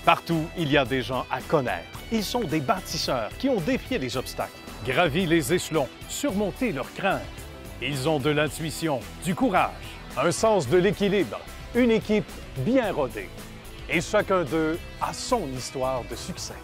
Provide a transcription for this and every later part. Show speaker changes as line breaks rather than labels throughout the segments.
Partout, il y a des gens à connaître. Ils sont des bâtisseurs qui ont défié les obstacles, gravi les échelons, surmonté leurs craintes. Ils ont de l'intuition, du courage, un sens de l'équilibre, une équipe bien rodée. Et chacun d'eux a son histoire de succès.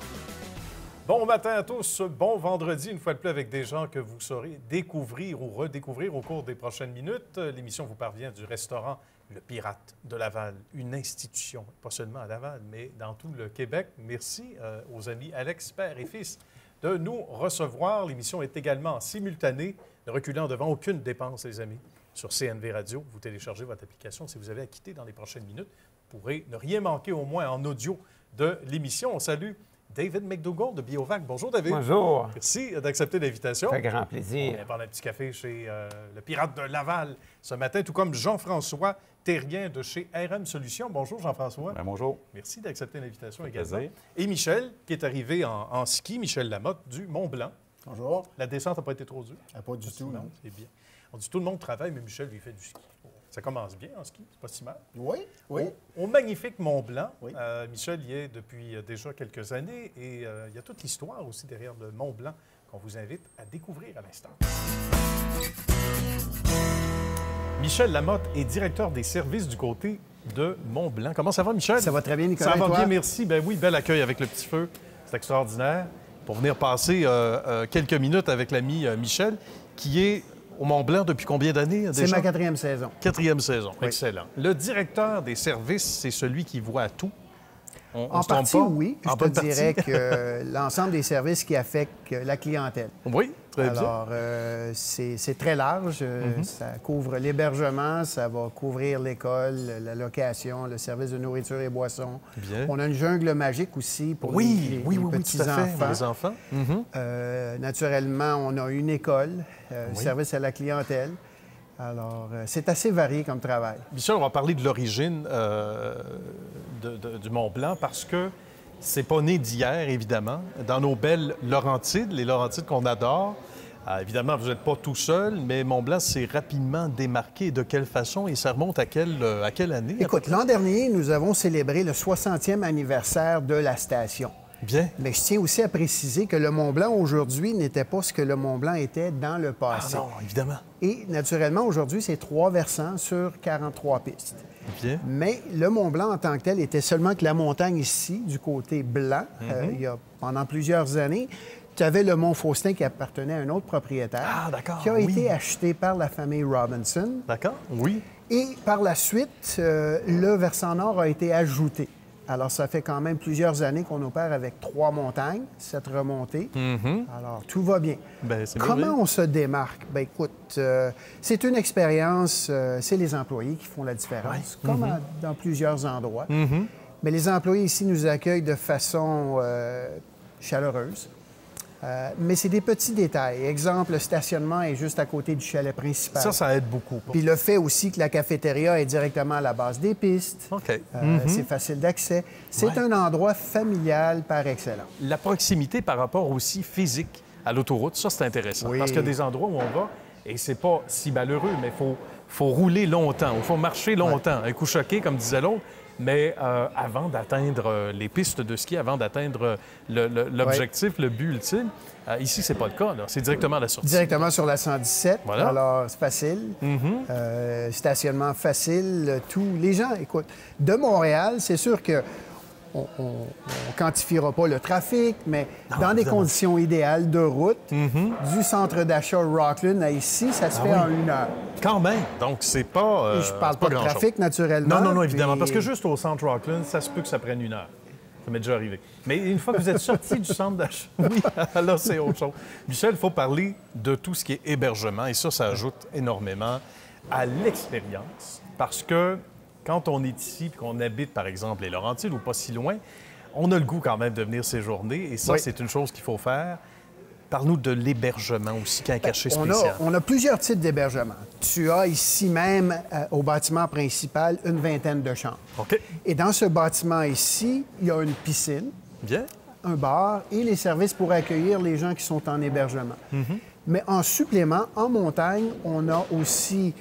Bon matin à tous, bon vendredi, une fois de plus avec des gens que vous saurez découvrir ou redécouvrir au cours des prochaines minutes. L'émission vous parvient du restaurant Le Pirate de Laval, une institution, pas seulement à Laval, mais dans tout le Québec. Merci aux amis Alex, père et fils, de nous recevoir. L'émission est également simultanée, ne reculant devant aucune dépense, les amis. Sur CNV Radio, vous téléchargez votre application. Si vous avez à quitter dans les prochaines minutes, vous pourrez ne rien manquer, au moins en audio, de l'émission. On salue David McDougall de Biovac. Bonjour, David.
Bonjour.
Merci d'accepter l'invitation.
Ça fait grand plaisir.
On vient prendre un petit café chez le Pirate de Laval ce matin, tout comme Jean-François Terrien de chez RM Solutions. Bonjour, Jean-François.
Bien, bonjour.
Merci d'accepter l'invitation également.
Plaisir.
Et Michel, qui est arrivé en ski, Michel Lamotte, du Mont-Blanc.
Bonjour.
La descente n'a pas été trop dure?
Pas du tout, non.
C'est bien. On dit tout le monde travaille, mais Michel, lui, fait du ski. Ça commence bien en ski, c'est pas si mal.
Oui, oui.
Au magnifique Mont-Blanc,
Oui.
Michel y est depuis déjà quelques années et il y a toute l'histoire aussi derrière le Mont-Blanc qu'on vous invite à découvrir à l'instant. Michel Lamotte est directeur des services du côté de Mont-Blanc. Comment ça va, Michel?
Ça va très bien, Nicolas.
Ça va
et toi?
bien, merci. Ben oui, bel accueil avec le petit feu. C'est extraordinaire. Pour venir passer quelques minutes avec l'ami Michel, qui est au Mont-Blanc depuis combien d'années déjà?
C'est ma 4e saison.
4e saison,
Oui.
excellent. Le directeur des services, c'est celui qui voit tout. On
En
se trompe
partie,
pas?
oui.
En
Je te
bonne partie?
dirais que l'ensemble des services qui affectent la clientèle.
Oui, très bien.
Alors, c'est très large. Ça couvre l'hébergement, ça va couvrir l'école, la location, le service de nourriture et boissons.
Bien.
On a une jungle magique aussi pour
Oui,
les
tout à fait.
petits-enfants.
Les enfants. Mhm.
Naturellement, on a une école, service à la clientèle. Alors, c'est assez varié comme travail.
Michel, on va parler de l'origine du Mont-Blanc parce que c'est pas né d'hier, évidemment. Dans nos belles Laurentides, les Laurentides qu'on adore, évidemment, vous n'êtes pas tout seul, mais Mont-Blanc s'est rapidement démarqué. De quelle façon? Et ça remonte à quelle année?
Écoute, l'an dernier, nous avons célébré le 60e anniversaire de la station.
Bien.
Mais je tiens aussi à préciser que le Mont-Blanc, aujourd'hui, n'était pas ce que le Mont-Blanc était dans le passé.
Ah non, évidemment.
Et naturellement, aujourd'hui, c'est 3 versants sur 43 pistes.
Bien.
Mais le Mont-Blanc, en tant que tel, était seulement que la montagne ici, du côté blanc. Il y a, pendant plusieurs années, tu avais le Mont Faustin qui appartenait à un autre propriétaire.
Ah, d'accord,
qui a
oui.
été acheté par la famille Robinson.
D'accord? Oui.
Et par la suite, le versant nord a été ajouté. Alors, ça fait quand même plusieurs années qu'on opère avec 3 montagnes, cette remontée. Alors, tout va bien.
Ben, c'est
Comment
merveilleux.
on se démarque? Bien, écoute, c'est une expérience, c'est les employés qui font la différence, comme dans plusieurs endroits. Mais les employés ici nous accueillent de façon chaleureuse. Mais c'est des petits détails. Exemple, le stationnement est juste à côté du chalet principal.
Ça aide beaucoup.
Puis le fait aussi que la cafétéria est directement à la base des pistes.
OK.
C'est facile d'accès. C'est
Ouais.
un endroit familial par excellence.
La proximité par rapport aussi physique à l'autoroute, ça, c'est intéressant.
Oui.
Parce qu'il y a des endroits où on va, et c'est pas si malheureux, mais il faut rouler longtemps, il faut marcher longtemps. Un coup choqué, comme disait l'autre, mais avant d'atteindre les pistes de ski, avant d'atteindre l'objectif, le but ultime, ici, c'est pas le cas. là. C'est directement à la sortie.
Directement sur la 117.
Voilà.
Alors, c'est facile. Stationnement facile. Les gens, écoute, de Montréal, c'est sûr que on quantifiera pas le trafic, mais dans des
évidemment.
conditions idéales de route, du centre d'achat Rockland à ici, ça se fait en 1 heure.
Quand même. Donc, c'est pas.
Et je parle
c'est
pas de
grand-chose.
trafic, naturellement.
Non, évidemment.
puis-
Parce que juste au centre Rockland, ça se peut que ça prenne 1 heure. Ça m'est déjà arrivé. Mais une fois que vous êtes sorti du centre d'achat, oui, là, c'est autre chose. Michel, il faut parler de tout ce qui est hébergement. Et ça ajoute énormément à l'expérience. Parce que quand on est ici et qu'on habite, par exemple, les Laurentides ou pas si loin, on a le goût quand même de venir séjourner. Et ça,
Oui.
c'est une chose qu'il faut faire. Parle-nous de l'hébergement aussi, qui a un cachet spécial.
On a plusieurs types d'hébergement. Tu as ici même, au bâtiment principal, une vingtaine de chambres.
OK.
Et dans ce bâtiment ici, il y a une piscine,
Bien.
un bar et les services pour accueillir les gens qui sont en hébergement. Mais en supplément, en montagne, on a aussi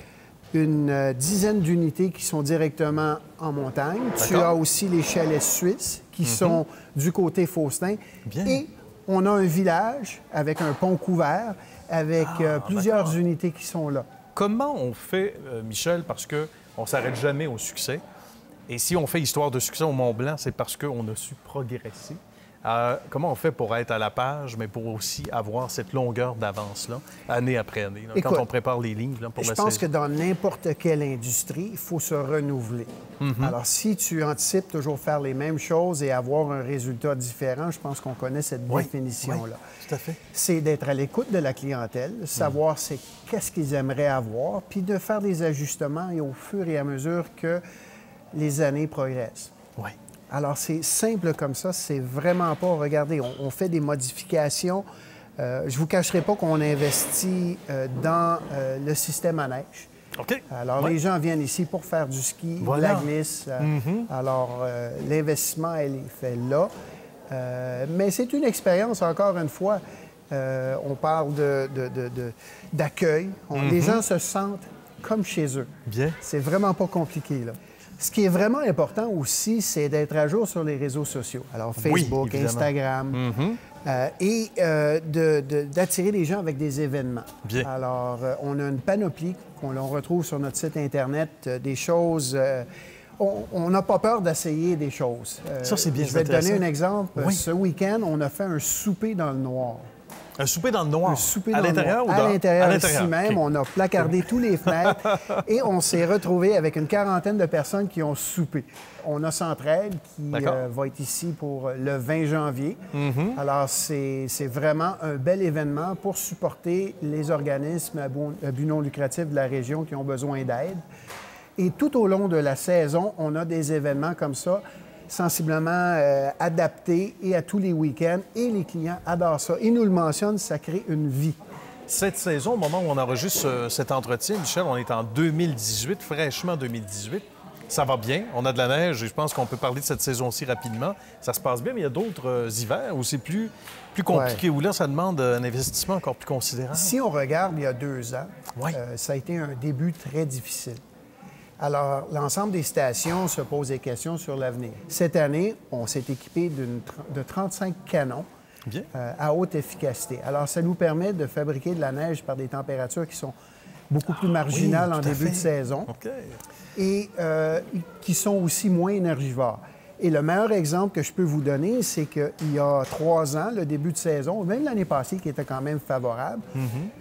une dizaine d'unités qui sont directement en montagne. Tu
D'accord.
as aussi les chalets suisses qui sont du côté Faustin.
Bien.
Et on a un village avec un pont couvert, avec plusieurs unités qui sont là.
Comment on fait, Michel, parce qu'on ne s'arrête jamais au succès, et si on fait histoire de succès au Mont-Blanc, c'est parce qu'on a su progresser. Comment on fait pour être à la page, mais pour aussi avoir cette longueur d'avance-là, année après année, là,
Écoute,
quand on prépare les livres là, pour
je
la
pense
saison?
que dans n'importe quelle industrie, il faut se renouveler. Alors, si tu anticipes toujours faire les mêmes choses et avoir un résultat différent, je pense qu'on connaît cette définition-là.
Oui, tout à fait.
C'est d'être à l'écoute de la clientèle, savoir c'est qu'est-ce qu'ils aimeraient avoir, puis de faire des ajustements et au fur et à mesure que les années progressent.
Oui.
Alors, c'est simple comme ça, c'est vraiment pas... Regardez, on fait des modifications. Je vous cacherai pas qu'on investit dans le système à neige.
OK.
Alors, les gens viennent ici pour faire du ski, de la glisse. Alors, l'investissement, elle est fait là. Mais c'est une expérience, encore une fois. On parle d'accueil. Les gens se sentent comme chez eux.
Bien.
C'est vraiment pas compliqué, là. Ce qui est vraiment important aussi, c'est d'être à jour sur les réseaux sociaux. Alors, Facebook,
évidemment.
Instagram, et d'attirer les gens avec des événements.
Bien.
Alors, on a une panoplie qu'on retrouve sur notre site Internet, des choses... on n'a pas peur d'essayer des choses.
Ça, c'est bien,
Je vais te
intéressant.
donner un exemple.
Oui.
Ce week-end, on a fait un souper dans le noir.
Un souper dans le noir?
Un souper
à
dans le
l'intérieur
noir.
ou dans...
À l'intérieur,
À
ici même.
OK.
On a placardé tous les fenêtres et on s'est retrouvé avec une quarantaine de personnes qui ont soupé. On a Centraide qui va être ici pour le 20 janvier. Alors, c'est vraiment un bel événement pour supporter les organismes à but non lucratif de la région qui ont besoin d'aide. Et tout au long de la saison, on a des événements comme ça, sensiblement adaptés et à tous les week-ends. Et les clients adorent ça. Ils nous le mentionnent, ça crée une vie.
Cette saison, au moment où on enregistre cet entretien, Michel, on est en 2018, fraîchement 2018. Ça va bien, on a de la neige et je pense qu'on peut parler de cette saison-ci rapidement. Ça se passe bien, mais il y a d'autres hivers où c'est plus compliqué, où là, ça demande un investissement encore plus considérable.
Si on regarde il y a 2 ans, ça a été un début très difficile. Alors, l'ensemble des stations se posent des questions sur l'avenir. Cette année, on s'est équipé de 35 canons à haute efficacité. Alors, ça nous permet de fabriquer de la neige par des températures qui sont beaucoup plus marginales en début de saison et qui sont aussi moins énergivores. Et le meilleur exemple que je peux vous donner, c'est qu'il y a 3 ans, le début de saison, même l'année passée qui était quand même favorable,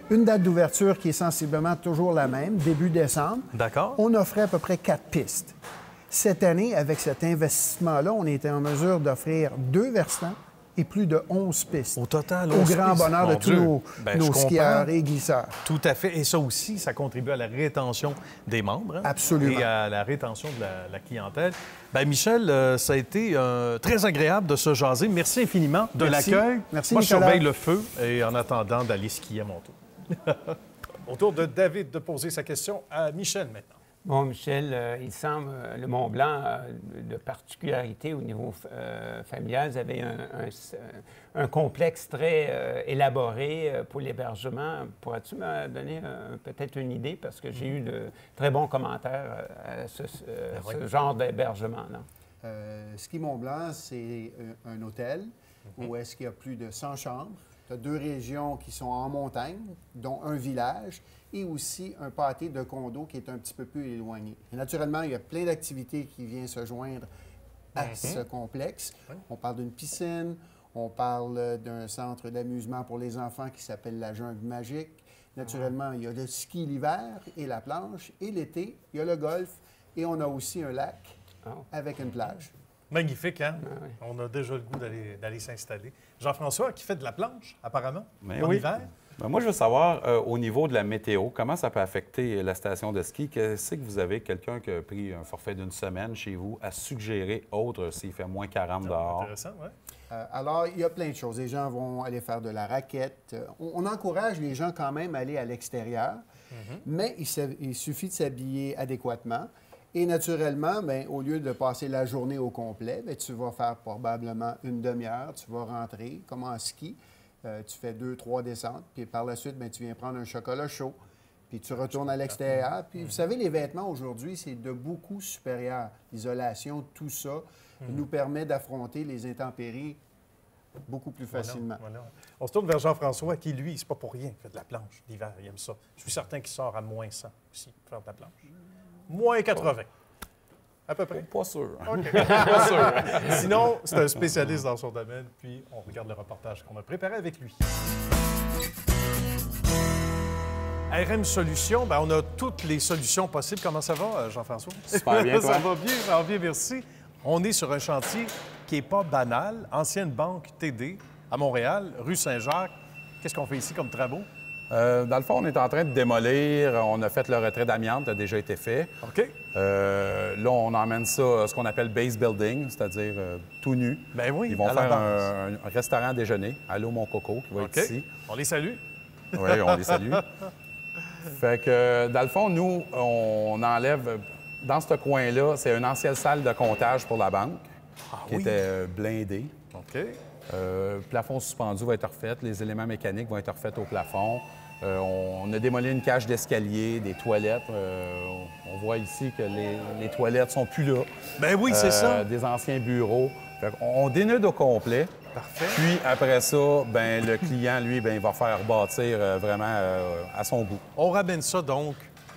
une date d'ouverture qui est sensiblement toujours la même, début décembre, on offrait à peu près 4 pistes. Cette année, avec cet investissement-là, on était en mesure d'offrir 2 versants et plus de 11 pistes.
Au total,
au grand bonheur de tous nos skieurs et glisseurs.
Tout à fait. Et ça aussi, ça contribue à la rétention des membres.
Absolument.
Et à la rétention de la clientèle. Bien, Michel, ça a été très agréable de se jaser. Merci infiniment de l'accueil.
Merci,
Moi,
Nicolas.
je surveille le feu et en attendant d'aller skier à mon tour.
Au tour de David de poser sa question à Michel maintenant.
Bon, Michel, il semble, le Mont-Blanc, de particularité au niveau familial, vous avez un complexe très élaboré pour l'hébergement. Pourrais-tu me donner peut-être une idée? Parce que j'ai eu de très bons commentaires à ce genre d'hébergement-là.
Ski Mont-Blanc, c'est un hôtel où est-ce qu'il y a plus de 100 chambres. Tu as 2 régions qui sont en montagne, dont un village, et aussi un pâté de condos qui est un petit peu plus éloigné. Et naturellement, il y a plein d'activités qui viennent se joindre à ce complexe. On parle d'une piscine, on parle d'un centre d'amusement pour les enfants qui s'appelle la Jungle Magique. Naturellement, il y a le ski l'hiver et la planche. Et l'été, il y a le golf et on a aussi un lac avec une plage.
Magnifique, hein? On a déjà le goût d'aller s'installer. Jean-François, qui fait de la planche, apparemment, en hiver.
Bien, moi, je veux savoir, au niveau de la météo, comment ça peut affecter la station de ski? Qu'est-ce que vous avez quelqu'un qui a pris un forfait d'une semaine chez vous à suggérer autre s'il fait moins 40 dehors?
Intéressant, oui.
Alors, il y a plein de choses. Les gens vont aller faire de la raquette. On encourage les gens quand même à aller à l'extérieur, mais il suffit de s'habiller adéquatement. Et naturellement, bien, au lieu de passer la journée au complet, bien, tu vas faire probablement une demi-heure, tu vas rentrer, comme en ski, tu fais 2-3 descentes, puis par la suite, bien, tu viens prendre un chocolat chaud, puis tu retournes à l'extérieur. Puis vous savez, les vêtements aujourd'hui, c'est de beaucoup supérieur. L'isolation, tout ça. nous permet d'affronter les intempéries beaucoup plus facilement.
Voilà. On se tourne vers Jean-François, qui, lui, c'est pas pour rien, il fait de la planche l'hiver, il aime ça. Je suis certain qu'il sort à moins 100 aussi, pour faire de la planche. Moins 80. À peu près?
Pas sûr.
OK, pas sûr. Sinon, c'est un spécialiste dans son domaine, puis on regarde le reportage qu'on a préparé avec lui. RM Solutions, ben, on a toutes les solutions possibles. Comment ça va, Jean-François?
Super bien, toi?
Ça va bien, merci. On est sur un chantier qui n'est pas banal. Ancienne banque TD à Montréal, rue Saint-Jacques. Qu'est-ce qu'on fait ici comme travaux?
Dans le fond, on est en train de démolir. On a fait le retrait d'amiante, ça a déjà été fait.
OK.
Là, on emmène ça, ce qu'on appelle base building, c'est-à-dire tout nu.
Ben oui,
Ils vont
à la
faire
base.
un restaurant à déjeuner, Allô Mon Coco, qui va
OK.
être ici.
On les salue.
Oui, on les salue. Fait que, dans le fond, nous, on enlève... Dans ce coin-là, c'est une ancienne salle de comptage pour la banque qui était blindée.
OK.
Le plafond suspendu va être refait, les éléments mécaniques vont être refaits au plafond. On a démoli une cage d'escalier, des toilettes. On voit ici que les toilettes sont plus là.
Ben oui, c'est ça.
Des anciens bureaux. Fait on dénude au complet.
Parfait.
Puis après ça, ben le client, lui, ben il va faire bâtir vraiment à son goût.
On ramène ça donc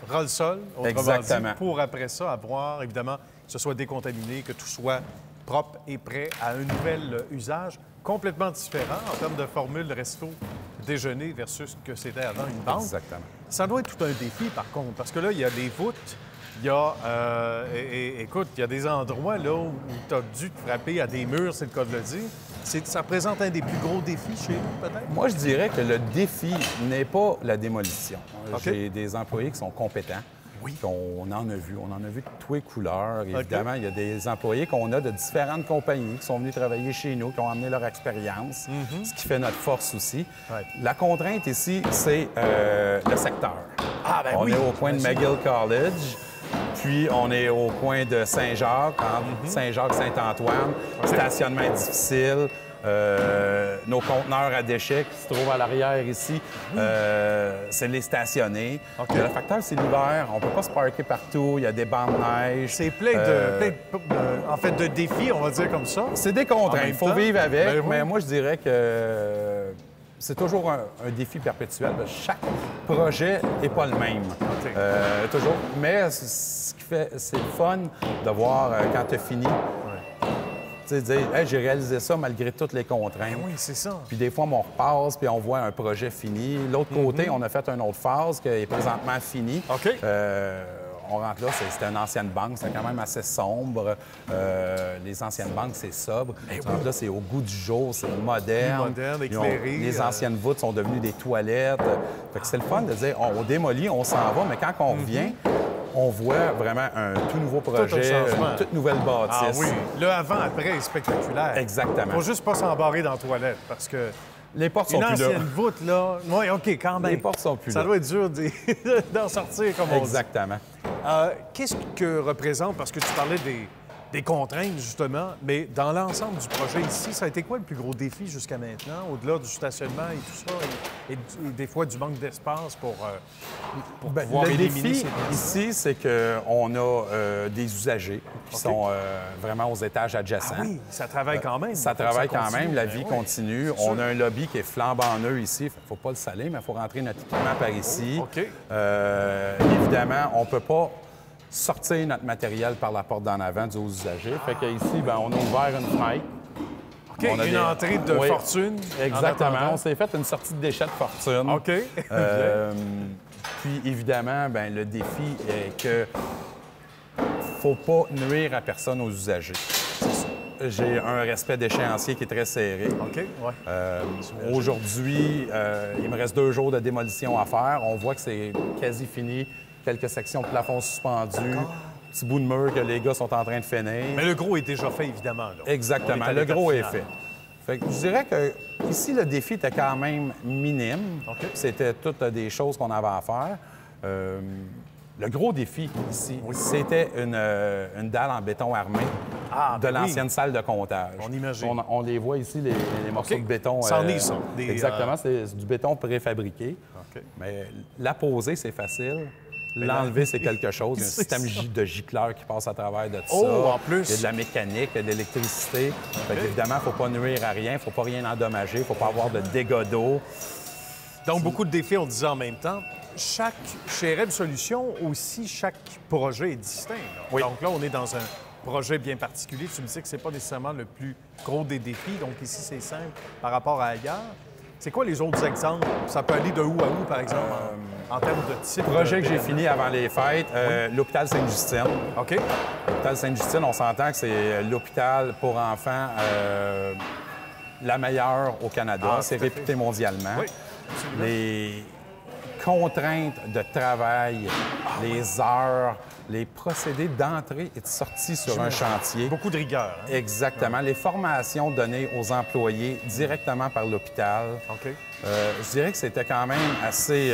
ras le sol, autrement
Exactement.
dit, pour après ça avoir, évidemment, que ce soit décontaminé, que tout soit propre et prêt à un nouvel usage complètement différent en termes de formule resto déjeuner versus ce que c'était avant une banque.
Exactement.
Ça doit être tout un défi, par contre, parce que là, il y a des voûtes, il y a, écoute, il y a des endroits là où tu as dû te frapper à des murs, c'est le cas de le dire. Ça représente un des plus gros défis chez vous, peut-être?
Moi, je dirais que le défi n'est pas la démolition.
OK.
J'ai des employés qui sont compétents.
Oui.
On en a vu. On en a vu de toutes les couleurs. Évidemment, il y a des employés qu'on a de différentes compagnies qui sont venus travailler chez nous, qui ont amené leur expérience, ce qui fait notre force aussi.
Ouais.
La contrainte ici, c'est le secteur.
Ah, ben
on
oui.
est au coin de McGill College. Puis, on est au coin de Saint-Jacques, entre Saint-Jacques-Saint-Antoine. Stationnement difficile. Nos conteneurs à déchets qui se trouvent à l'arrière ici, c'est les stationner.
OK.
Le facteur, c'est l'hiver. On ne peut pas se parker partout. Il y a des bancs de neige.
C'est plein en fait, de défis, on va dire comme ça.
C'est des
En
contraintes.
même
Il faut
temps,
vivre avec.
ben oui.
Mais moi, je dirais que c'est toujours un défi perpétuel. Chaque projet n'est pas le même.
OK.
Toujours. Mais ce qui fait, c'est le fun de voir quand tu as fini. Tu sais, dire, hey, j'ai réalisé ça malgré toutes les contraintes.
Ben oui, c'est ça.
Puis des fois, on repasse, puis on voit un projet fini. L'autre côté, on a fait une autre phase qui est présentement finie.
OK.
On rentre là, c'était une ancienne banque, c'est quand même assez sombre. Les anciennes banques, c'est sobre. Là, c'est au goût du jour, c'est moderne.
Moderne, éclairé.
Les anciennes voûtes sont devenues des toilettes. Fait que c'est le fun de dire, on démolit, on s'en va, mais quand on revient, on voit vraiment un tout nouveau projet,
changement.
une toute nouvelle bâtisse.
Ah oui, le avant-après est spectaculaire.
Exactement.
Faut juste pas s'embarrer dans la toilette, parce que
Les portes sont
une
plus là.
ancienne voûte, là... Oui, OK, quand même.
Les portes sont plus
Ça
là.
doit être dur d'en sortir, comme on dit.
Exactement.
Qu'est-ce que représente, parce que tu parlais des contraintes, justement, mais dans l'ensemble du projet ici, ça a été quoi le plus gros défi jusqu'à maintenant, au-delà du stationnement et tout ça, et des fois du manque d'espace pour pouvoir
Le
éliminer
défi
ces personnes?
ici, c'est qu'on a des usagers qui sont vraiment aux étages adjacents.
Ah oui, ça travaille quand même.
Ça
Faut que
travaille quand
continue.
même, la
Ben
vie
oui.
continue.
C'est
On
sûr.
a un lobby qui est flambant neuf ici. Il ne faut pas le saler, mais il faut rentrer notre équipement par ici.
OK.
Évidemment, on ne peut pas sortir notre matériel par la porte d'en avant du aux usagers. Fait qu'ici, ben, on a ouvert une fenêtre.
OK,
On a
une
des-
entrée de
Oui,
fortune. en
Exactement.
attendant.
On s'est fait une sortie de déchets de fortune.
OK.
Puis évidemment, ben, le défi est que faut pas nuire à personne aux usagers. J'ai un respect d'échéancier qui est très serré.
OK, oui.
Aujourd'hui, il me reste 2 jours de démolition à faire. On voit que c'est quasi fini. Quelques sections de plafond suspendues, petit bout de mur que les gars sont en train de finir.
Mais le gros est déjà fait, évidemment. Là. On
Exactement.
est à
Le
l'étape
gros est
finale.
fait. Fait que je dirais que ici, le défi était quand même minime.
OK.
C'était toutes des choses qu'on avait à faire. Le gros défi ici, c'était une dalle en béton armé
Ah,
de
ben oui.
l'ancienne salle de comptage.
On imagine.
On les voit ici, les morceaux
OK.
de béton.
Ça en est, ça. Des,
Exactement, c'est du béton préfabriqué.
OK.
Mais la poser, c'est facile. L'enlever, c'est quelque chose. Il y a un système de gicleur qui passe à travers de tout ça.
En plus!
Il y a de la mécanique, il y a de l'électricité. Évidemment, il ne faut pas nuire à rien, il ne faut pas rien endommager, il ne faut pas avoir de dégâts d'eau.
Donc, beaucoup de défis, on le disait en même temps. Chez RM Solutions aussi, chaque projet est distinct. Là.
Oui.
Donc là, on est dans un projet bien particulier. Tu me dis que c'est pas nécessairement le plus gros des défis. Donc ici, c'est simple par rapport à ailleurs. C'est quoi les autres exemples? Ça peut aller de où à où, par exemple, en termes de type?
Projet que j'ai fini avant les fêtes, l'hôpital Sainte-Justine.
OK.
L'hôpital Sainte-Justine, on s'entend que c'est l'hôpital pour enfants la meilleure au Canada. C'est réputé mondialement.
Oui, absolument.
Les contraintes de travail, les heures, les procédés d'entrée et de sortie sur un chantier.
Beaucoup de rigueur. Hein?
Exactement. Les formations données aux employés directement par l'hôpital.
OK.
Je dirais que c'était quand même assez...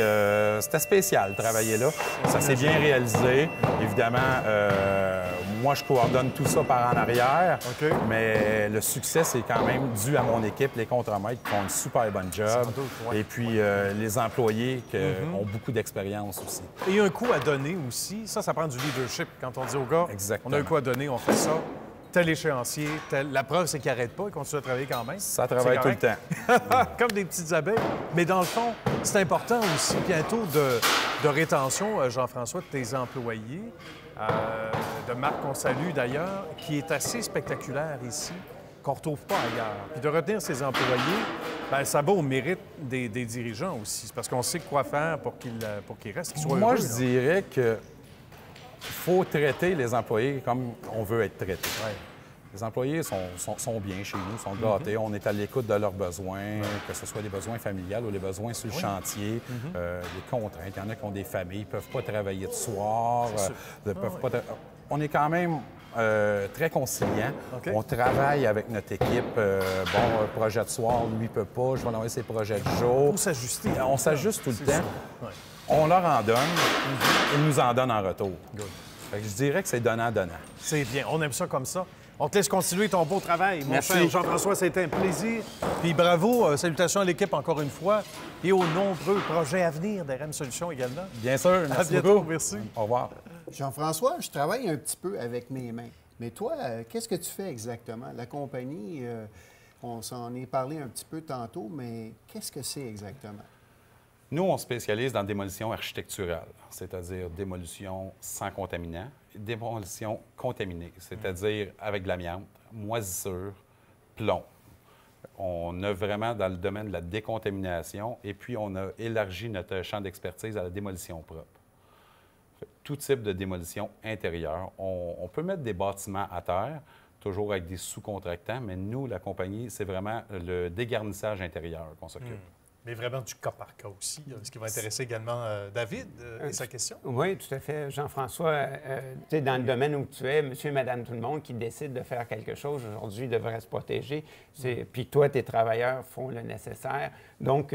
c'était spécial de travailler là. Ça s'est bien réalisé. Évidemment, moi, je coordonne tout ça par en arrière.
OK.
Mais le succès, c'est quand même dû à mon équipe, les contremaîtres qui font une super bonne job.
Sans doute, ouais.
Et puis, les employés qui ont beaucoup d'expérience aussi.
Et un coup à donner aussi. Ça prend du leadership. Quand on dit aux gars,
Exactement.
on a un coup à donner, on fait ça. Tel échéancier, tel... La preuve, c'est qu'ils n'arrêtent pas, ils continuent à travailler quand même.
Ça travaille tout le temps.
Comme des petites abeilles. Mais dans le fond, c'est important aussi, puis un taux de rétention, Jean-François, de tes employés, de Marc qu'on salue d'ailleurs, qui est assez spectaculaire ici, qu'on ne retrouve pas ailleurs. Puis de retenir ses employés, bien, ça va au mérite des dirigeants aussi. C'est parce qu'on sait quoi faire pour qu'ils restent, qu'ils soient
Moi,
heureux,
je
là.
dirais que faut traiter les employés comme on veut être traité.
Ouais.
Les employés sont bien chez nous, sont gâtés. On est à l'écoute de leurs besoins, que ce soit des besoins familiales ou les besoins sur le chantier, les contraintes. Il y en a qui ont des familles, ils ne peuvent pas travailler de soir. On est quand même très conciliant.
OK.
On travaille avec notre équipe. Projet de soir, lui, ne peut pas. Je vais envoyer ses projets de jour.
Pour s'ajuster.
On s'ajuste tout le temps.
Ouais.
On leur en donne, ils nous en donnent en retour. Fait que je dirais que c'est donnant-donnant.
C'est bien. On aime ça comme ça. On te laisse continuer ton beau travail, mon
Merci.
cher Jean-François. C'était un plaisir. Puis bravo, salutations à l'équipe encore une fois et aux nombreux projets à venir d'RM Solutions également.
Bien sûr,
À
merci
bientôt,
beaucoup.
merci.
Au revoir.
Jean-François, je travaille un petit peu avec mes mains. Mais toi, qu'est-ce que tu fais exactement? La compagnie, on s'en est parlé un petit peu tantôt, mais qu'est-ce que c'est exactement?
Nous, on spécialise dans la démolition architecturale, c'est-à-dire démolition sans contaminant, démolition contaminée, c'est-à-dire avec de l'amiante, moisissure, plomb. On a vraiment dans le domaine de la décontamination et puis on a élargi notre champ d'expertise à la démolition propre. Tout type de démolition intérieure. On peut mettre des bâtiments à terre, toujours avec des sous-contractants, mais nous, la compagnie, c'est vraiment le dégarnissage intérieur qu'on s'occupe.
Mais vraiment du cas par cas aussi, ce qui va intéresser également David et sa question.
Oui, tout à fait. Jean-François, tu sais, dans le domaine où tu es, monsieur et madame tout le monde qui décide de faire quelque chose aujourd'hui devrait se protéger. Puis toi, tes travailleurs font le nécessaire. Donc,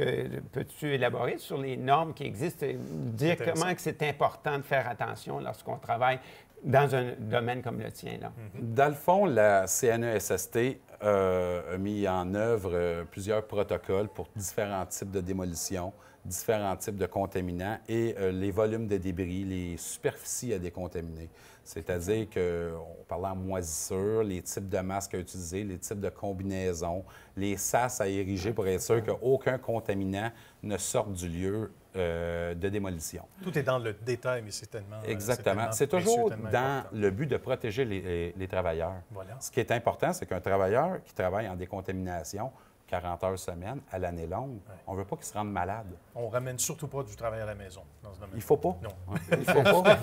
peux-tu élaborer sur les normes qui existent, dire comment que c'est important de faire attention lorsqu'on travaille dans un domaine comme le tien, là?
Dans le fond, la CNESST a mis en œuvre plusieurs protocoles pour différents types de démolition, différents types de contaminants et les volumes de débris, les superficies à décontaminer. C'est-à-dire qu'on parlait en moisissure, les types de masques à utiliser, les types de combinaisons, les sas à ériger pour être sûr qu'aucun contaminant ne sorte du lieu de démolition.
Tout est dans le détail, mais c'est tellement...
Exactement. C'est toujours dans le but de protéger les travailleurs.
Voilà.
Ce qui est important, c'est qu'un travailleur qui travaille en décontamination, 40 heures semaine, à l'année longue, on ne veut pas qu'il se rende malade.
On ramène surtout pas du travail à la maison dans ce domaine.
Il ne faut pas.
Non.
Il faut pas.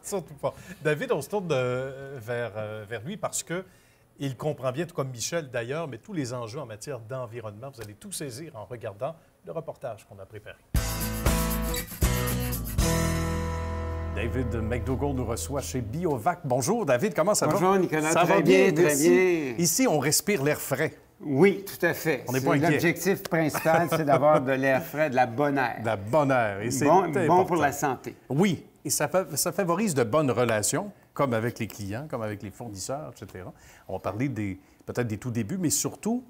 Surtout pas. David, on se tourne vers lui parce que il comprend bien, tout comme Michel d'ailleurs, mais tous les enjeux en matière d'environnement, vous allez tout saisir en regardant le reportage qu'on a préparé. David McDougall nous reçoit chez Biovac. Bonjour David, comment ça va?
Bonjour Nicolas,
ça
très
va
bien, très
merci.
bien.
Ici, on respire l'air frais.
Oui, tout à fait.
On n'est pas inquiet.
L'objectif principal, c'est d'avoir de l'air frais, de la bonne air.
De la bonne air. Et c'est
Bon
important.
pour la santé.
Oui, et ça favorise de bonnes relations, comme avec les clients, comme avec les fournisseurs, etc. On va parler peut-être des tout débuts, mais surtout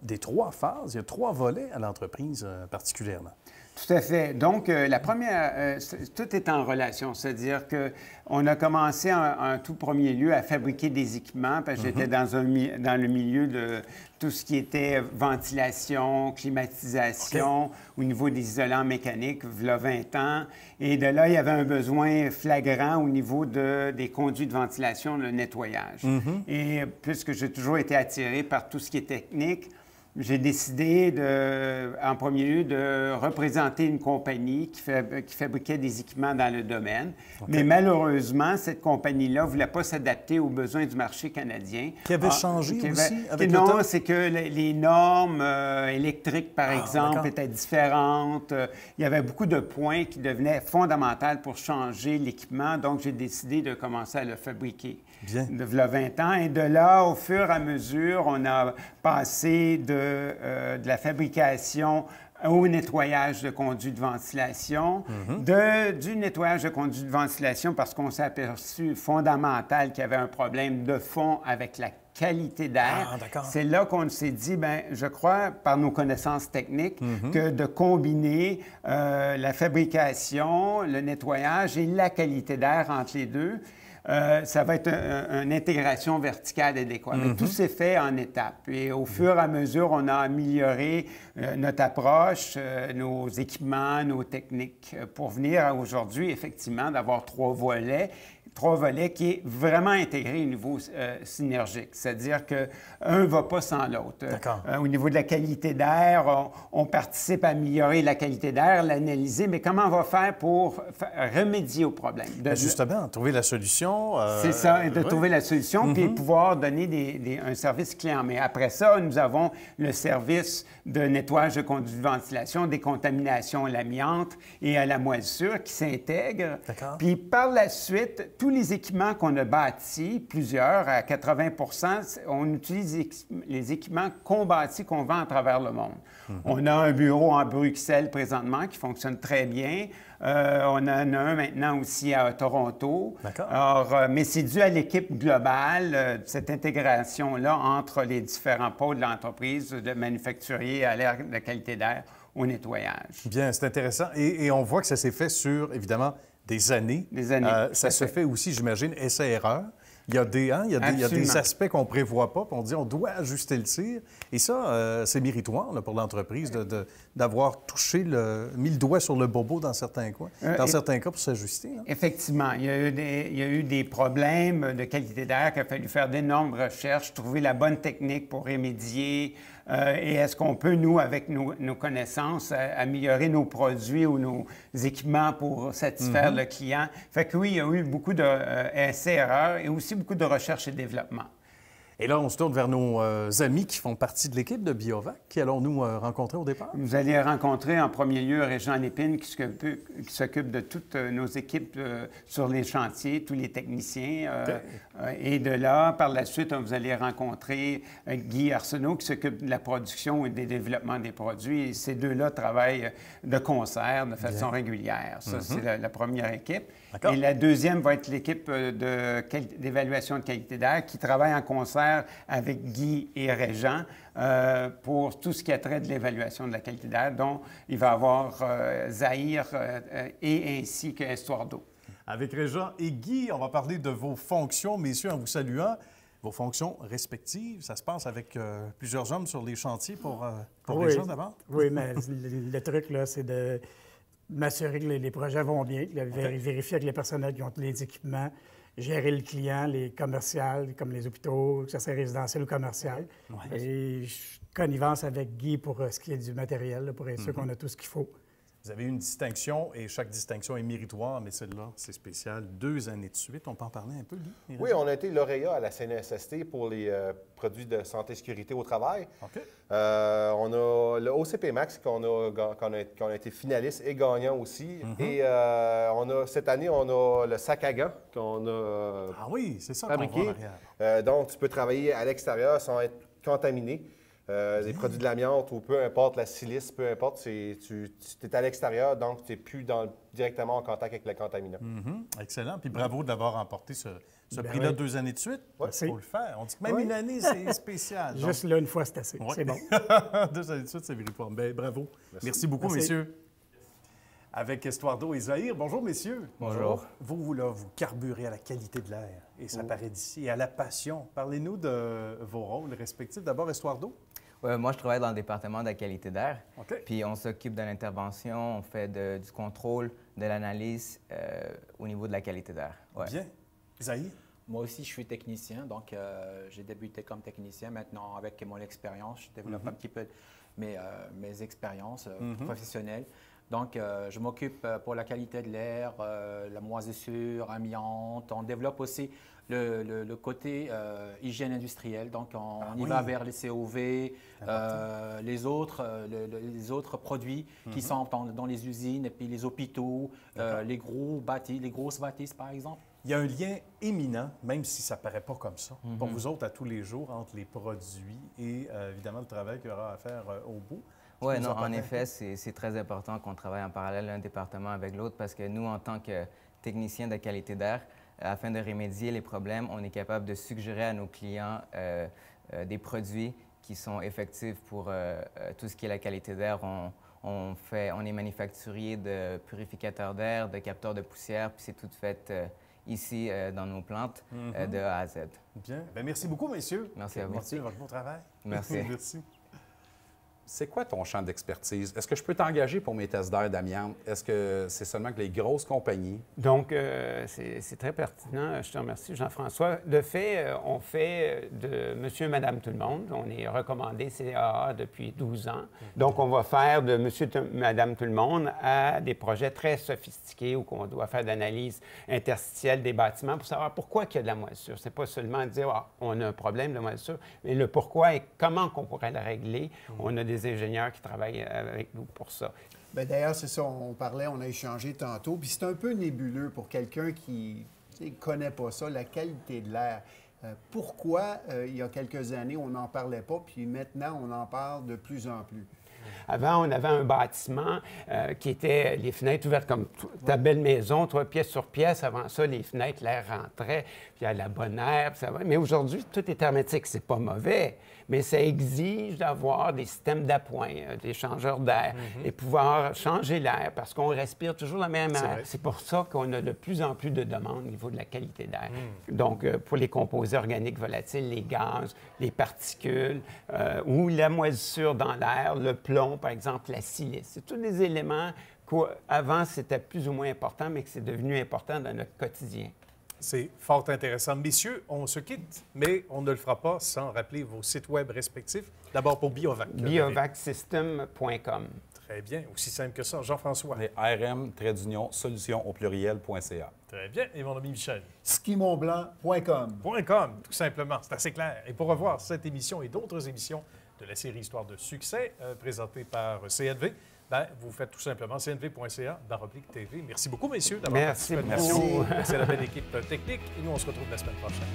des trois phases. Il y a trois volets à l'entreprise particulièrement.
Tout à fait. Donc, la première, tout est en relation. C'est-à-dire qu'on a commencé en tout premier lieu à fabriquer des équipements, parce que j'étais dans le milieu de tout ce qui était ventilation, climatisation, au niveau des isolants mécaniques, il y a 20 ans. Et de là, il y avait un besoin flagrant au niveau des conduits de ventilation, le nettoyage. Et puisque j'ai toujours été attiré par tout ce qui est technique, j'ai décidé, en premier lieu, de représenter une compagnie qui fabriquait des équipements dans le domaine. Mais malheureusement, cette compagnie-là ne voulait pas s'adapter aux besoins du marché canadien.
Qui avait changé aussi avec le temps?
Non, c'est que les normes électriques, par exemple, étaient différentes. Il y avait beaucoup de points qui devenaient fondamentaux pour changer l'équipement. Donc, j'ai décidé de commencer à le fabriquer.
Bien.
De 20 ans. Et de là, au fur et à mesure, on a passé de la fabrication au nettoyage de conduits de ventilation, du nettoyage de conduits de ventilation parce qu'on s'est aperçu fondamental qu'il y avait un problème de fond avec la qualité d'air. C'est là qu'on s'est dit, bien, je crois, par nos connaissances techniques, que de combiner la fabrication, le nettoyage et la qualité d'air entre les deux, ça va être une intégration verticale adéquate. Mais tout s'est fait en étapes. Et au fur et à mesure, on a amélioré notre approche, nos équipements, nos techniques, pour venir aujourd'hui, effectivement, d'avoir trois volets qui est vraiment intégré au niveau synergique. C'est-à-dire qu'un ne va pas sans l'autre. Au niveau de la qualité d'air, on participe à améliorer la qualité d'air, l'analyser, mais comment on va faire pour remédier au problème?
Justement, trouver la solution.
C'est ça, de trouver la solution, puis pouvoir donner un service client. Mais après ça, nous avons le service de nettoyage de conduits de ventilation, décontamination à l'amiante et à la moisissure qui s'intègrent. Puis par la suite, tous les équipements qu'on a bâtis, plusieurs, à 80 on utilise les équipements qu'on bâtit, qu'on vend à travers le monde. On a un bureau en Bruxelles présentement qui fonctionne très bien. On en a un maintenant aussi à Toronto. Alors, mais c'est dû à l'équipe globale, cette intégration-là entre les différents pôles de l'entreprise, de manufacturier à l'air, de qualité d'air, au nettoyage.
Bien, c'est intéressant. Et on voit que ça s'est fait sur, évidemment, des années.
Des années.
Ça se fait aussi, j'imagine, essai-erreur. Il y a des aspects qu'on ne prévoit pas, puis on dit on doit ajuster le tir. Et ça, c'est méritoire là, pour l'entreprise d'avoir mis le doigt sur le bobo dans certains cas, pour s'ajuster.
Effectivement. Il y a eu des problèmes de qualité d'air qu'il a fallu faire d'énormes recherches, trouver la bonne technique pour remédier. Et est-ce qu'on peut, nous, avec nos connaissances, améliorer nos produits ou nos équipements pour satisfaire le client? Fait que oui, il y a eu beaucoup d'essais-erreurs et aussi beaucoup de recherche et développement.
Et là, on se tourne vers nos amis qui font partie de l'équipe de Biovac. Qui allons-nous rencontrer au départ?
Vous allez rencontrer en premier lieu Régent Lépine qui s'occupe de toutes nos équipes sur les chantiers, tous les techniciens. Et de là, par la suite, vous allez rencontrer Guy Arsenault qui s'occupe de la production et des développements des produits. Et ces deux-là travaillent de concert, de façon régulière. Ça, c'est la première équipe. Et la deuxième va être l'équipe d'évaluation de qualité d'air qui travaille en concert avec Guy et Régent pour tout ce qui a trait de l'évaluation de la qualité d'air, dont il va y avoir Zahir et ainsi que Histoire d'eau.
Avec Régent et Guy, on va parler de vos fonctions, messieurs, en vous saluant. Vos fonctions respectives, ça se passe avec plusieurs hommes sur les chantiers pour Régent d'abord?
Oui, mais le truc, là, c'est de m'assurer que les projets vont bien, vérifier avec les personnels qui ont les équipements, gérer le client, les commerciales, comme les hôpitaux, que ce soit résidentiel ou commercial. Et je suis connivence avec Guy pour ce qui est du matériel, là, pour être sûr qu'on a tout ce qu'il faut.
Vous avez eu une distinction et chaque distinction est méritoire, mais celle-là, c'est spécial. 2 années de suite. On peut en parler un peu, Guy?
Oui, on a été lauréat à la CNESST pour les produits de santé et sécurité au travail. On a le OCP Max qu'on a été finaliste et gagnant aussi. Et cette année, on a le sac à gants qu'on a fabriqué. Donc, tu peux travailler à l'extérieur sans être contaminé. Des produits de l'amiante ou peu importe, la silice, peu importe, tu es à l'extérieur, donc tu n'es plus directement en contact avec le contaminant.
Excellent. Puis bravo d'avoir remporté ce prix-là 2 années de suite. Il faut le faire. On dit que même une année, c'est spécial.
Donc... Juste là, une fois, c'est assez. C'est bon.
2 années de suite, c'est méritoire. Bien, bravo. Merci beaucoup, messieurs. avec Estuardo et Zahir. Bonjour, messieurs.
Bonjour.
Vous, là, vous carburez à la qualité de l'air, et ça paraît d'ici, et à la passion. Parlez-nous de vos rôles respectifs. D'abord, Estuardo.
Ouais, moi, je travaille dans le département de la qualité d'air.
OK.
Puis on s'occupe de l'intervention, on fait du contrôle, de l'analyse au niveau de la qualité d'air. Ouais.
Bien. Zahir.
Moi aussi, je suis technicien, donc j'ai débuté comme technicien. Maintenant, avec mon expérience, je développe un petit peu mes expériences professionnelles. Donc, je m'occupe pour la qualité de l'air, la moisissure, amiante. On développe aussi le côté hygiène industrielle. Donc, on y va vers les COV, les autres produits qui sont dans les usines, et puis les hôpitaux, les grosses bâtisses, par exemple.
Il y a un lien éminent, même si ça ne paraît pas comme ça, pour vous autres à tous les jours, entre les produits et évidemment le travail qu'il y aura à faire au bout.
Oui, non, en effet, c'est très important qu'on travaille en parallèle un département avec l'autre parce que nous, en tant que techniciens de qualité d'air, afin de remédier les problèmes, on est capable de suggérer à nos clients des produits qui sont effectifs pour tout ce qui est la qualité d'air. On est manufacturier de purificateurs d'air, de capteurs de poussière, puis c'est tout fait ici dans nos plantes de A à Z.
Bien. Bien, merci beaucoup, messieurs.
Merci à vous.
Merci de votre bon travail.
Merci.
Merci.
C'est quoi ton champ d'expertise? Est-ce que je peux t'engager pour mes tests d'air d'amiante? Est-ce que c'est seulement que les grosses compagnies?
Donc, c'est très pertinent. Je te remercie, Jean-François. De fait, on fait de monsieur et madame tout le monde. On est recommandé CAA depuis 12 ans. Donc, on va faire de monsieur et madame tout le monde à des projets très sophistiqués où on doit faire d'analyse interstitielle des bâtiments pour savoir pourquoi il y a de la moisissure. C'est pas seulement dire on a un problème de moisissure, mais le pourquoi et comment on pourrait la régler. On a des ingénieurs qui travaillent avec nous pour ça.
Bien, d'ailleurs, c'est ça, on a échangé tantôt, puis c'est un peu nébuleux pour quelqu'un qui ne connaît pas ça, la qualité de l'air. Pourquoi, il y a quelques années, on n'en parlait pas, puis maintenant, on en parle de plus en plus?
Avant, on avait un bâtiment qui était les fenêtres ouvertes comme ta belle maison, 3 pièces sur pièce. Avant ça, les fenêtres, l'air rentrait, puis il y a la bonne air. Mais aujourd'hui, tout est hermétique. C'est pas mauvais, mais ça exige d'avoir des systèmes d'appoint, des changeurs d'air, et pouvoir changer l'air parce qu'on respire toujours la même air. C'est pour ça qu'on a de plus en plus de demandes au niveau de la qualité d'air. Donc, pour les composés organiques volatiles, les gaz, les particules, ou la moisissure dans l'air, le plomb, par exemple, la silice. C'est tous des éléments qu'avant, c'était plus ou moins important, mais que c'est devenu important dans notre quotidien.
C'est fort intéressant. Messieurs, on se quitte, mais on ne le fera pas sans rappeler vos sites web respectifs. D'abord pour Biovac.
Biovacsystem.com.
Très bien. Aussi simple que ça. Jean-François.
rm-solution au pluriel.ca.
Très bien. Et mon ami Michel.
skimontblanc.com.
.com, tout simplement. C'est assez clair. Et pour revoir cette émission et d'autres émissions de la série Histoire de succès, présentée par CNV, vous faites tout simplement cnv.ca/TV. Merci beaucoup, messieurs, d'avoir participé à l'émission. Merci à la belle équipe technique. Et nous, on se retrouve la semaine prochaine.